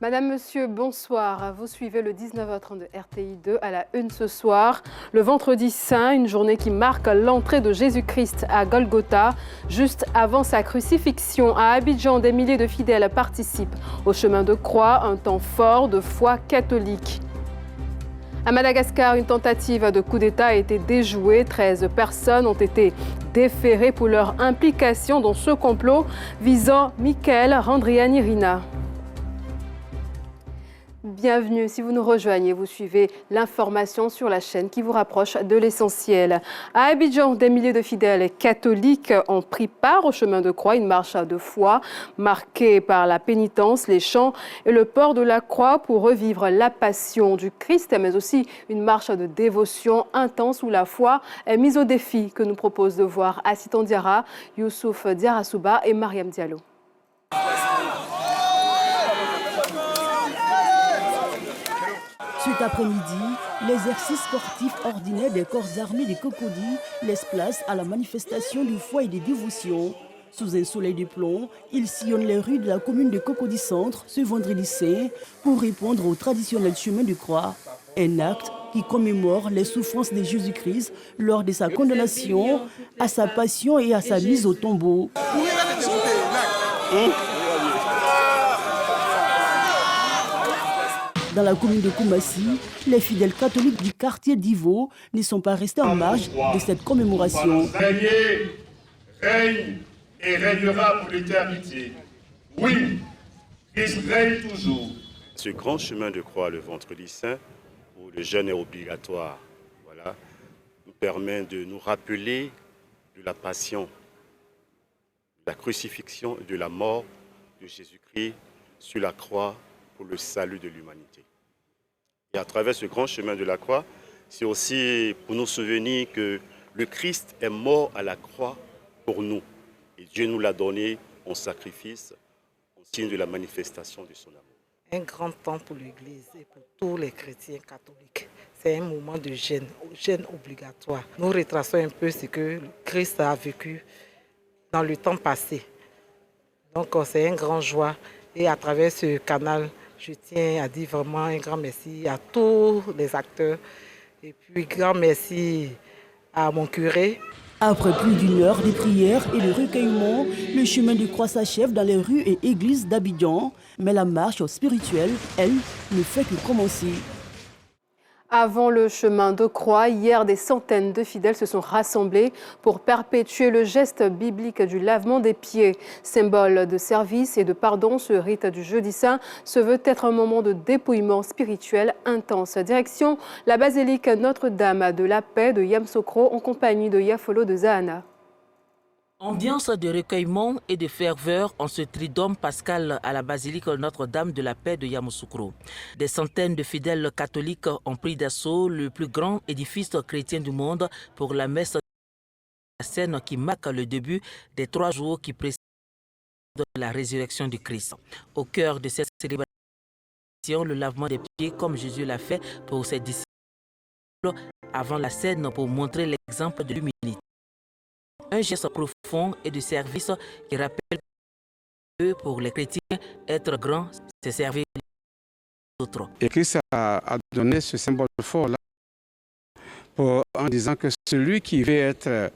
Madame, Monsieur, bonsoir. Vous suivez le 19h30 de RTI 2 à la une ce soir. Le vendredi saint, une journée qui marque l'entrée de Jésus-Christ à Golgotha. Juste avant sa crucifixion à Abidjan, des milliers de fidèles participent au chemin de croix, un temps fort de foi catholique. À Madagascar, une tentative de coup d'État a été déjouée. 13 personnes ont été déférées pour leur implication dans ce complot visant Michael Randrianirina. Bienvenue, si vous nous rejoignez, vous suivez l'information sur la chaîne qui vous rapproche de l'essentiel. À Abidjan, des milliers de fidèles catholiques ont pris part au chemin de croix, une marche de foi marquée par la pénitence, les chants et le port de la croix pour revivre la passion du Christ, mais aussi une marche de dévotion intense où la foi est mise au défi que nous propose de voir Assitan Diarra, Youssouf Diarra-Souba et Mariam Diallo. Cet après-midi, l'exercice sportif ordinaire des corps armés de Cocody laisse place à la manifestation de foi et de dévotion. Sous un soleil de plomb, ils sillonnent les rues de la commune de Cocody Centre ce vendredi saint pour répondre au traditionnel chemin de croix. Un acte qui commémore les souffrances de Jésus-Christ lors de sa condamnation, à sa passion et à sa mise au tombeau. Dans la commune de Koumassi, les fidèles catholiques du quartier d'Ivo ne sont pas restés en marge de cette commémoration. Règne et régnera pour l'éternité. Oui, Christ règne toujours. Ce grand chemin de croix le vendredi saint, où le jeûne est obligatoire, voilà, nous permet de nous rappeler de la passion, de la crucifixion et de la mort de Jésus-Christ sur la croix pour le salut de l'humanité. Et à travers ce grand chemin de la croix, c'est aussi pour nous souvenir que le Christ est mort à la croix pour nous. Et Dieu nous l'a donné en sacrifice, en signe de la manifestation de son amour. Un grand temps pour l'Église et pour tous les chrétiens catholiques. C'est un moment de jeûne obligatoire. Nous retraçons un peu ce que Christ a vécu dans le temps passé. Donc c'est une grande joie. Et à travers ce canal, je tiens à dire vraiment un grand merci à tous les acteurs. Et puis grand merci à mon curé. Après plus d'une heure de prière et de recueillement, le chemin de croix s'achève dans les rues et églises d'Abidjan. Mais la marche spirituelle, elle, ne fait que commencer. Avant le chemin de croix, hier, des centaines de fidèles se sont rassemblés pour perpétuer le geste biblique du lavement des pieds. Symbole de service et de pardon, ce rite du jeudi saint se veut être un moment de dépouillement spirituel intense. Direction la basilique Notre-Dame de la Paix de Yamoussoukro en compagnie de Yafolo de Zahana. Ambiance de recueillement et de ferveur en ce tridome pascal à la basilique Notre-Dame de la Paix de Yamoussoukro. Des centaines de fidèles catholiques ont pris d'assaut le plus grand édifice chrétien du monde pour la messe de la scène qui marque le début des 3 jours qui précèdent la résurrection du Christ. Au cœur de cette célébration, le lavement des pieds comme Jésus l'a fait pour ses disciples avant la scène pour montrer l'exemple de l'humilité. Un geste profond et de service qui rappelle que pour les chrétiens, être grand, c'est servir les autres. Et Christ a donné ce symbole fort-là en disant que celui qui veut être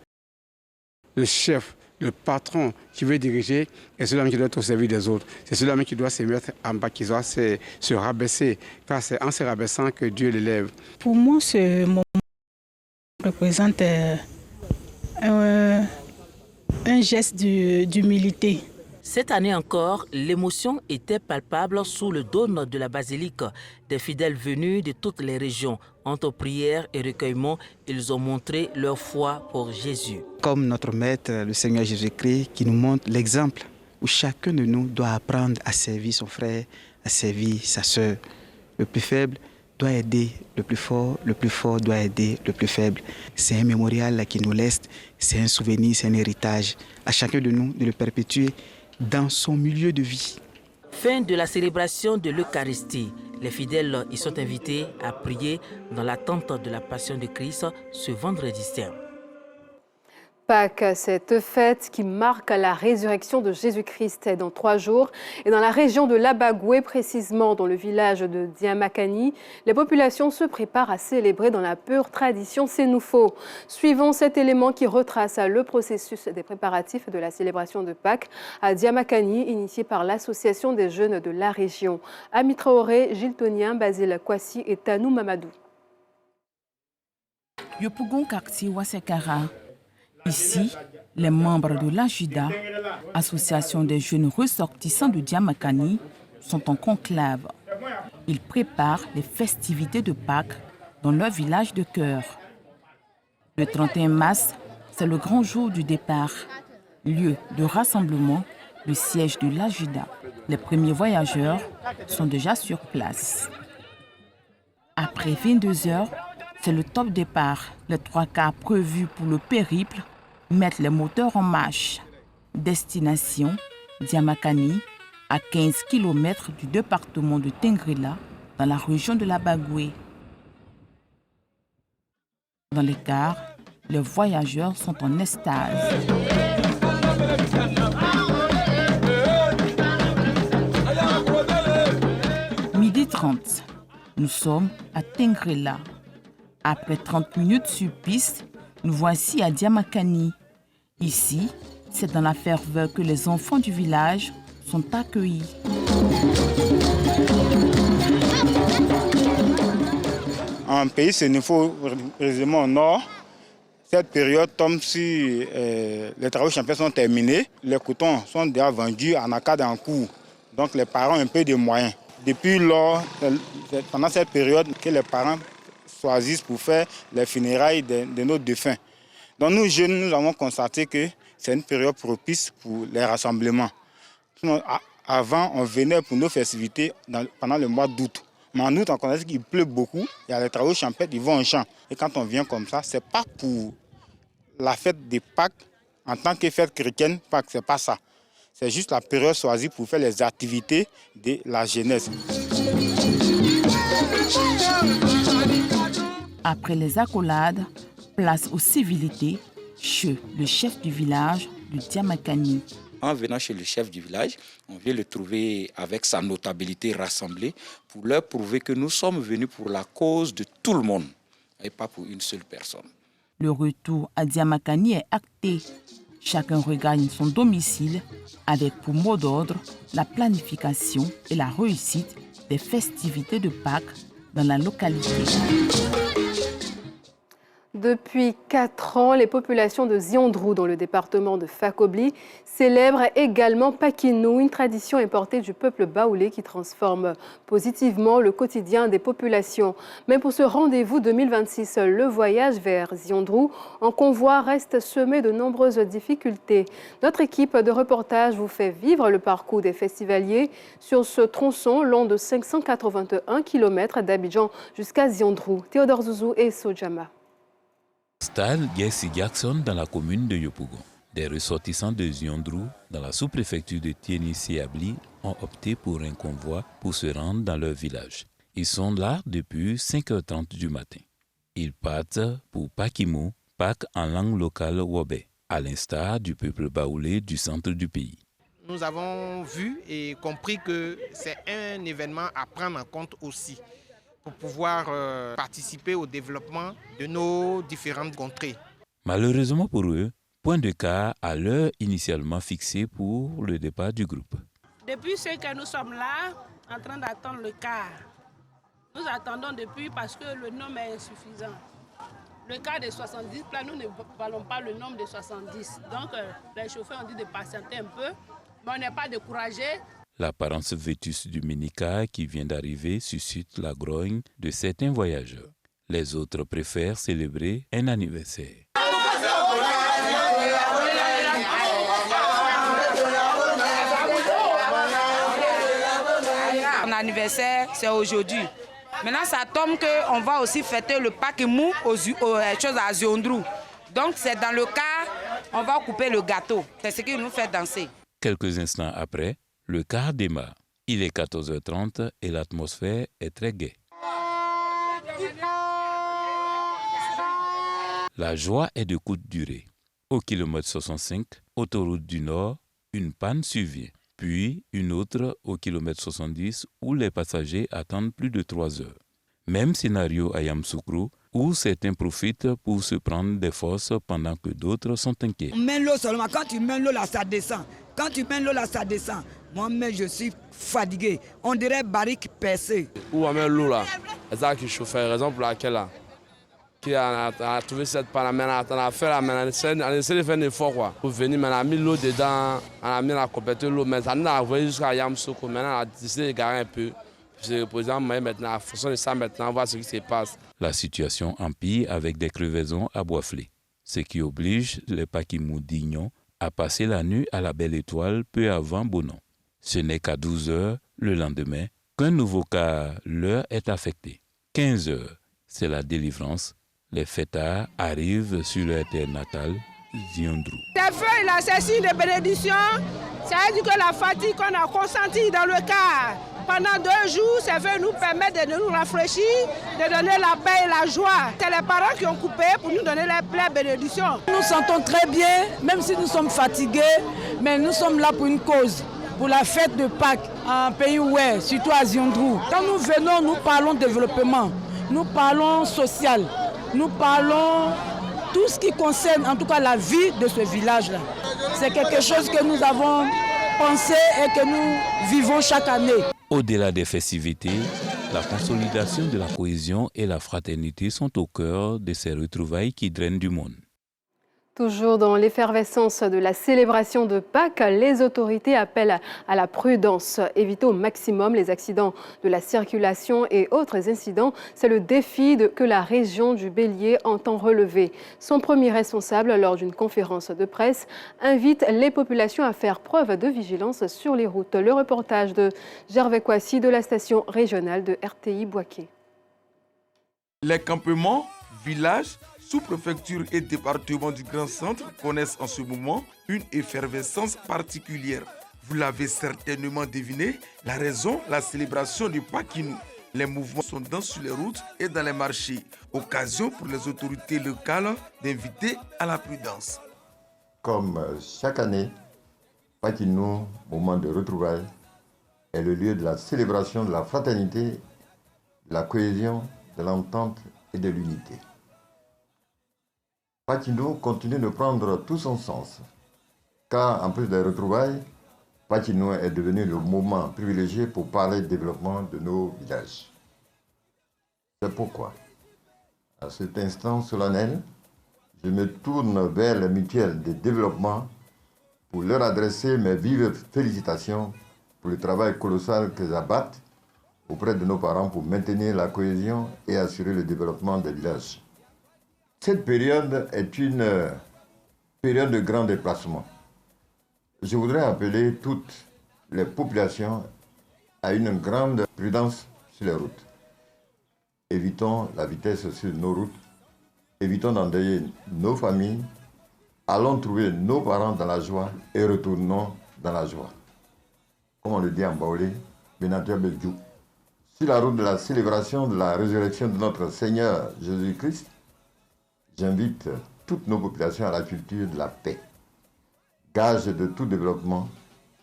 le chef, le patron, qui veut diriger, est celui qui doit être au service des autres. C'est celui qui doit se mettre en bas, qui doit se rabaisser, car c'est en se rabaissant que Dieu l'élève. Pour moi, ce moment représente un geste d'humilité. Cette année encore, l'émotion était palpable sous le dôme de la basilique. Des fidèles venus de toutes les régions, entre prières et recueillements, ils ont montré leur foi pour Jésus. Comme notre Maître, le Seigneur Jésus-Christ, qui nous montre l'exemple où chacun de nous doit apprendre à servir son frère, à servir sa sœur. Le plus faible doit aider le plus fort doit aider le plus faible. C'est un mémorial qui nous laisse, c'est un souvenir, c'est un héritage. À chacun de nous de le perpétuer dans son milieu de vie. Fin de la célébration de l'Eucharistie. Les fidèles y sont invités à prier dans l'attente de la Passion de Christ ce vendredi saint. Pâques, cette fête qui marque la résurrection de Jésus-Christ est dans 3 jours. Et dans la région de l'Abagoué, précisément dans le village de Diamakani, les populations se préparent à célébrer dans la pure tradition sénoufo. Suivons cet élément qui retrace le processus des préparatifs de la célébration de Pâques à Diamakani, initié par l'association des jeunes de la région. Ami Traoré, Gilles Tonien, Basile Kwasi et Tanou Mamadou. Yopougon Karti Wasekara. Ici, les membres de l'AJIDA, association des jeunes ressortissants de Diamakani, sont en conclave. Ils préparent les festivités de Pâques dans leur village de cœur. Le 31 mars, c'est le grand jour du départ, lieu de rassemblement, le siège de l'AJIDA. Les premiers voyageurs sont déjà sur place. Après 22 heures, c'est le top départ. Les 3 quarts prévus pour le périple mettent les moteurs en marche. Destination Diamakani, à 15 km du département de Tengrela, dans la région de l'Abagoué. Dans les cars, les voyageurs sont en extase. Midi 30, nous sommes à Tengrela. Après 30 minutes sur piste, nous voici à Diamakani. Ici, c'est dans la ferveur que les enfants du village sont accueillis. En pays sénoufo, précisément au nord, cette période tombe si les travaux champions sont terminés. Les cotons sont déjà vendus en acade en cours. Donc les parents ont un peu de moyens. Depuis lors, pendant cette période que les parents choisissent pour faire les funérailles de nos défunts. Donc nous jeunes, nous avons constaté que c'est une période propice pour les rassemblements. Avant, on venait pour nos festivités pendant le mois d'août. Mais en août, on connaît qu'il pleut beaucoup, il y a les travaux champêtres, ils vont en champ. Et quand on vient comme ça, ce n'est pas pour la fête de Pâques, en tant que fête chrétienne, Pâques, ce n'est pas ça. C'est juste la période choisie pour faire les activités de la jeunesse. Après les accolades, place aux civilités chez le chef du village de Diamakani. En venant chez le chef du village, on vient le trouver avec sa notabilité rassemblée pour leur prouver que nous sommes venus pour la cause de tout le monde et pas pour une seule personne. Le retour à Diamakani est acté. Chacun regagne son domicile avec pour mot d'ordre la planification et la réussite des festivités de Pâques dans la localité. Depuis 4 ans, les populations de Ziondrou, dans le département de Fakobli, célèbrent également Pakinou, une tradition importée du peuple baoulé qui transforme positivement le quotidien des populations. Mais pour ce rendez-vous 2026, le voyage vers Ziondrou en convoi reste semé de nombreuses difficultés. Notre équipe de reportage vous fait vivre le parcours des festivaliers sur ce tronçon long de 581 km d'Abidjan jusqu'à Ziondrou. Théodore Zouzou et Sojama. Stade Gessi Jackson dans la commune de Yopougon. Des ressortissants de Ziondrou dans la sous-préfecture de Tieni-Siabli ont opté pour un convoi pour se rendre dans leur village. Ils sont là depuis 5h30 du matin. Ils partent pour Pakimou, Pâques en langue locale Wobé, à l'instar du peuple baoulé du centre du pays. Nous avons vu et compris que c'est un événement à prendre en compte aussi, pour pouvoir participer au développement de nos différentes contrées. Malheureusement pour eux, point de quart à l'heure initialement fixée pour le départ du groupe. Depuis ce que nous sommes là, en train d'attendre le quart, nous attendons depuis parce que le nombre est insuffisant. Le quart de 70 plats, nous ne valons pas le nombre de 70. Donc les chauffeurs ont dit de patienter un peu, mais on n'est pas découragés. L'apparence vétuste du minicar qui vient d'arriver suscite la grogne de certains voyageurs. Les autres préfèrent célébrer un anniversaire. Mon anniversaire, c'est aujourd'hui. Maintenant, ça tombe qu'on va aussi fêter le Pakimou aux choses à Ziondrou. Donc, c'est dans le cas, on va couper le gâteau. C'est ce qui nous fait danser. Quelques instants après, le quart démarre. Il est 14h30 et l'atmosphère est très gaie. La joie est de courte durée. Au kilomètre 65, autoroute du Nord, une panne survient. Puis une autre au kilomètre 70 où les passagers attendent plus de 3 heures. Même scénario à Yamoussoukro où certains profitent pour se prendre des forces pendant que d'autres sont inquiets. On met l'eau seulement, quand tu mets l'eau là ça descend. Quand tu mets l'eau là ça descend. Moi-même je suis fatigué. On dirait barrique percée. Où on met l'eau là, c'est ça qui chauffe, raison pour laquelle là. Qui a trouvé cette panne, on a fait là, on essaie de faire un effort quoi. Pour venir, on a mis l'eau dedans, on a mis la compétence l'eau, mais ça nous a envoyé jusqu'à Yamoussoukro. Maintenant, on a décidé de garer un peu. Se reposer maintenant, en fonction de ça maintenant, on voit ce qui se passe. La situation empire avec des crevaisons à Boisflé, ce qui oblige les Pakimou d'Ignon à passer la nuit à la Belle Étoile peu avant Bonon. Ce n'est qu'à 12 heures le lendemain qu'un nouveau cas leur est affecté. 15 heures, c'est la délivrance. Les fêtards arrivent sur leur terre natale, Ziondrou. Ces feuilles-là, c'est signe de bénédiction. Ça veut dire que la fatigue qu'on a consentie dans le cas pendant 2 jours, ces feuilles nous permettent de nous rafraîchir, de donner la paix et la joie. C'est les parents qui ont coupé pour nous donner les bénédictions. Nous nous sentons très bien, même si nous sommes fatigués, mais nous sommes là pour une cause. Pour la fête de Pâques, en pays ouest, surtout à Ziondrou. Quand nous venons, nous parlons développement, nous parlons social. Nous parlons tout ce qui concerne en tout cas la vie de ce village-là. C'est quelque chose que nous avons pensé et que nous vivons chaque année. Au-delà des festivités, la consolidation de la cohésion et la fraternité sont au cœur de ces retrouvailles qui drainent du monde. Toujours dans l'effervescence de la célébration de Pâques, les autorités appellent à la prudence. Éviter au maximum les accidents de la circulation et autres incidents. C'est le défi que la région du Bélier entend relever. Son premier responsable, lors d'une conférence de presse, invite les populations à faire preuve de vigilance sur les routes. Le reportage de Gervais Kouassi de la station régionale de RTI Bouaké. Les campements, villages, sous-préfecture et département du Grand Centre connaissent en ce moment une effervescence particulière. Vous l'avez certainement deviné, la raison, la célébration du Pakinou. Les mouvements sont denses sur les routes et dans les marchés. Occasion pour les autorités locales d'inviter à la prudence. Comme chaque année, Pakinou, moment de retrouvailles, est le lieu de la célébration de la fraternité, de la cohésion, de l'entente et de l'unité. Pakinou continue de prendre tout son sens, car en plus des retrouvailles, Pakinou est devenu le moment privilégié pour parler du développement de nos villages. C'est pourquoi, à cet instant solennel, je me tourne vers les mutuelles de développement pour leur adresser mes vives félicitations pour le travail colossal qu'elles abattent auprès de nos parents pour maintenir la cohésion et assurer le développement des villages. Cette période est une période de grand déplacement. Je voudrais appeler toutes les populations à une grande prudence sur les routes. Évitons la vitesse sur nos routes, évitons d'endeuiller nos familles, allons trouver nos parents dans la joie et retournons dans la joie. Comme on le dit en baoulé, Benatia Belgiou. Sur la route de la célébration de la résurrection de notre Seigneur Jésus-Christ, j'invite toutes nos populations à la culture de la paix, gage de tout développement,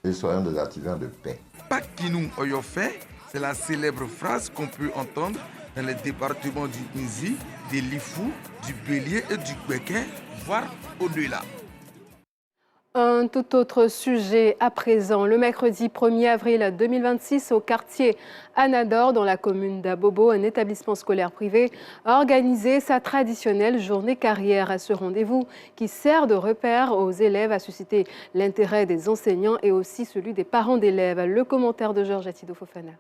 et soyons des artisans de paix. Pakinou Oyofé, c'est la célèbre phrase qu'on peut entendre dans les départements du Nzi, de l'Ifou, du Bélier et du Béquin, voire au-delà. Un tout autre sujet à présent. Le mercredi 1er avril 2026, au quartier Anador, dans la commune d'Abobo, un établissement scolaire privé a organisé sa traditionnelle journée carrière. À ce rendez-vous qui sert de repère aux élèves a suscité l'intérêt des enseignants et aussi celui des parents d'élèves. Le commentaire de Georges Atido Fofana.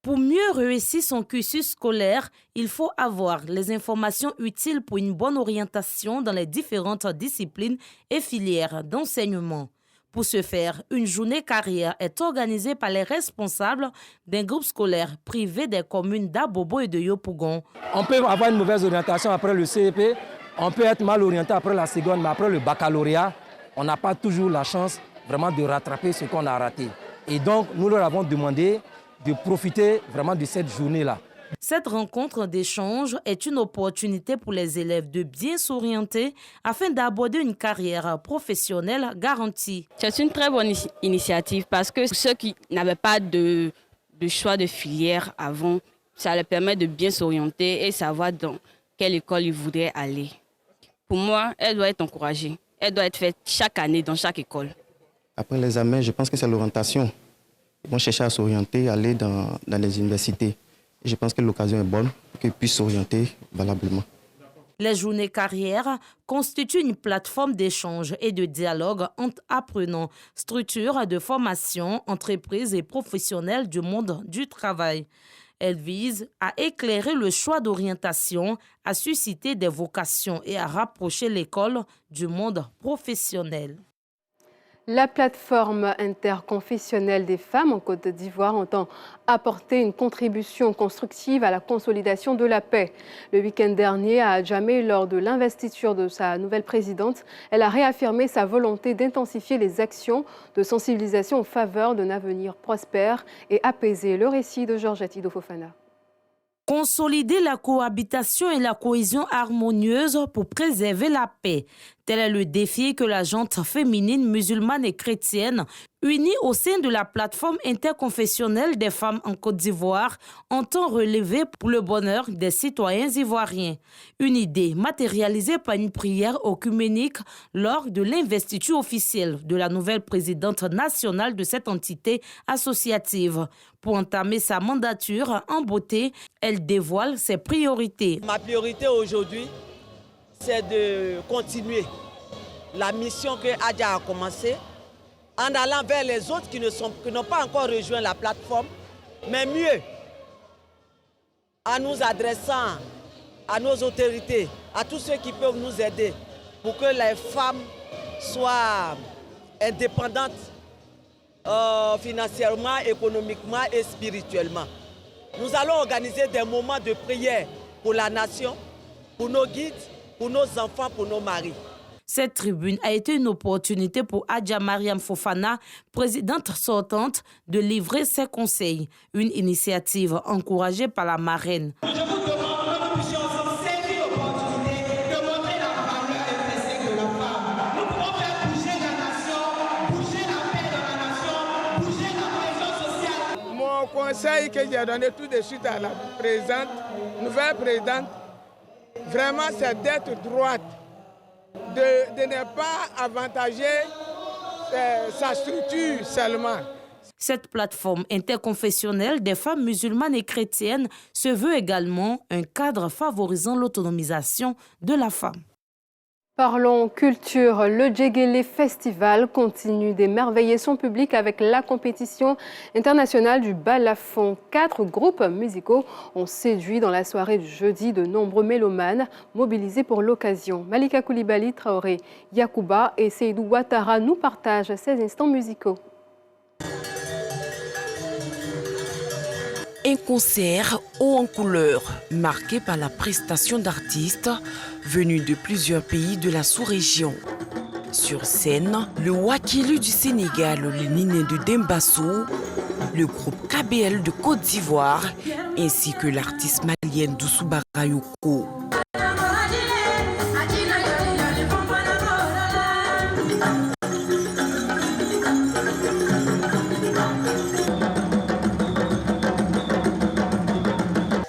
Pour mieux réussir son cursus scolaire, il faut avoir les informations utiles pour une bonne orientation dans les différentes disciplines et filières d'enseignement. Pour ce faire, une journée carrière est organisée par les responsables d'un groupe scolaire privé des communes d'Abobo et de Yopougon. On peut avoir une mauvaise orientation après le CEP, on peut être mal orienté après la seconde, mais après le baccalauréat, on n'a pas toujours la chance vraiment de rattraper ce qu'on a raté. Et donc, nous leur avons demandé de profiter vraiment de cette journée-là Cette rencontre d'échange est une opportunité pour les élèves de bien s'orienter afin d'aborder une carrière professionnelle garantie. C'est une très bonne initiative parce que ceux qui n'avaient pas de choix de filière avant, ça leur permet de bien s'orienter et savoir dans quelle école ils voudraient aller. Pour moi, elle doit être encouragée. Elle doit être faite chaque année dans chaque école. Après l'examen, je pense que c'est l'orientation. Ils vont chercher à s'orienter, aller dans les universités. Et je pense que l'occasion est bonne pour qu'ils puissent s'orienter valablement. Les journées carrières constituent une plateforme d'échange et de dialogue entre apprenants, structures de formation, entreprises et professionnels du monde du travail. Elles visent à éclairer le choix d'orientation, à susciter des vocations et à rapprocher l'école du monde professionnel. La plateforme interconfessionnelle des femmes en Côte d'Ivoire entend apporter une contribution constructive à la consolidation de la paix. Le week-end dernier, à Adjamé, lors de l'investiture de sa nouvelle présidente, elle a réaffirmé sa volonté d'intensifier les actions de sensibilisation en faveur d'un avenir prospère et apaisé. Le récit de Georgette Ido Fofana. Consolider la cohabitation et la cohésion harmonieuse pour préserver la paix. Tel est le défi que la Junte féminine musulmane et chrétienne, unie au sein de la plateforme interconfessionnelle des femmes en Côte d'Ivoire, entend relever pour le bonheur des citoyens ivoiriens. Une idée matérialisée par une prière œcuménique lors de l'investiture officielle de la nouvelle présidente nationale de cette entité associative. Pour entamer sa mandature en beauté, elle dévoile ses priorités. Ma priorité aujourd'hui, c'est de continuer la mission que Adja a commencée en allant vers les autres qui n'ont pas encore rejoint la plateforme, mais mieux, en nous adressant à nos autorités, à tous ceux qui peuvent nous aider pour que les femmes soient indépendantes financièrement, économiquement et spirituellement. Nous allons organiser des moments de prière pour la nation, pour nos guides, pour nos enfants, pour nos maris. Cette tribune a été une opportunité pour Adja Mariam Fofana, présidente sortante, de livrer ses conseils. Une initiative encouragée par la marraine. Je vous demande que nous puissions saisir l'opportunité de montrer la valeur intrinsèque de la femme. Nous pouvons faire bouger la nation, bouger la paix de la nation, bouger la cohésion sociale. Mon conseil que j'ai donné tout de suite à la présidente, nouvelle présidente, vraiment c'est d'être droite. De ne pas avantager sa structure seulement. Cette plateforme interconfessionnelle des femmes musulmanes et chrétiennes se veut également un cadre favorisant l'autonomisation de la femme. Parlons culture. Le Djegele Festival continue d'émerveiller son public avec la compétition internationale du balafon. 4 groupes musicaux ont séduit dans la soirée du jeudi de nombreux mélomanes mobilisés pour l'occasion. Malika Koulibaly, Traoré Yakouba et Seydou Ouattara nous partagent ces instants musicaux. Un concert haut en couleur, marqué par la prestation d'artistes venus de plusieurs pays de la sous-région. Sur scène, le Wakilu du Sénégal, le Niné de Dembasso, le groupe KBL de Côte d'Ivoire, ainsi que l'artiste malienne Doussou Barayoko.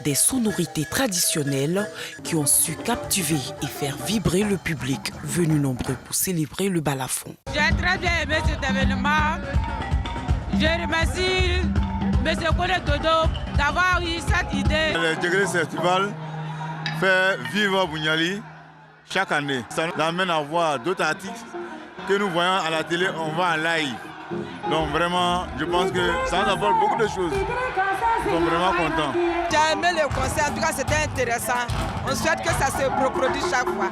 Des sonorités traditionnelles qui ont su captiver et faire vibrer le public venu nombreux pour célébrer le balafon. J'ai très bien aimé cet événement. Je remercie M. Kone Dodo d'avoir eu cette idée. Le Djegele Festival fait vivre Bouniali chaque année. Ça nous amène à voir d'autres artistes que nous voyons à la télé, on va en live. Donc vraiment, je pense que ça nous apporte beaucoup de choses. Nous sommes vraiment contents. J'ai aimé le concert, en tout cas c'était intéressant. On souhaite que ça se reproduise chaque fois.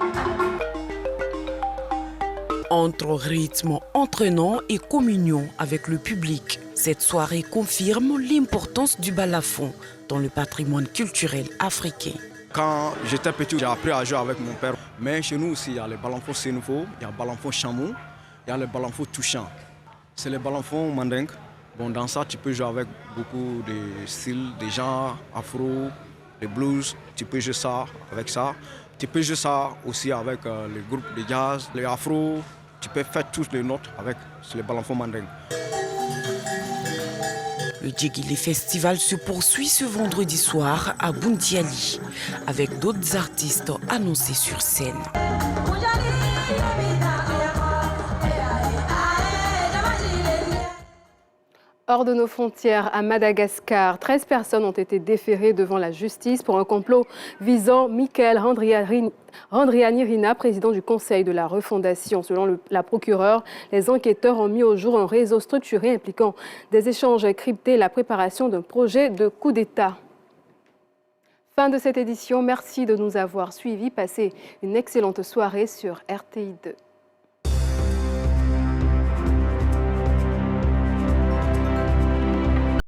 Entre rythme entraînant et communion avec le public, cette soirée confirme l'importance du balafon dans le patrimoine culturel africain. Quand j'étais petit, j'ai appris à jouer avec mon père. Mais chez nous aussi, il y a les balafons sénouveau, il y a le balafon chamou, il y a le balafon touchant. C'est le balafon mandingue. Bon, dans ça, tu peux jouer avec beaucoup de styles, des genres afro, les blues, tu peux jouer ça avec ça. Tu peux jouer ça aussi avec les groupes de jazz, les afro. Tu peux faire toutes les notes avec les balafons mandingues. Le Djegile Festival se poursuit ce vendredi soir à Boundiali avec d'autres artistes annoncés sur scène. Hors de nos frontières, à Madagascar, 13 personnes ont été déférées devant la justice pour un complot visant Michael Randrianirina, président du Conseil de la Refondation. Selon la procureure, les enquêteurs ont mis au jour un réseau structuré impliquant des échanges cryptés et la préparation d'un projet de coup d'État. Fin de cette édition, merci de nous avoir suivis. Passez une excellente soirée sur RTI2.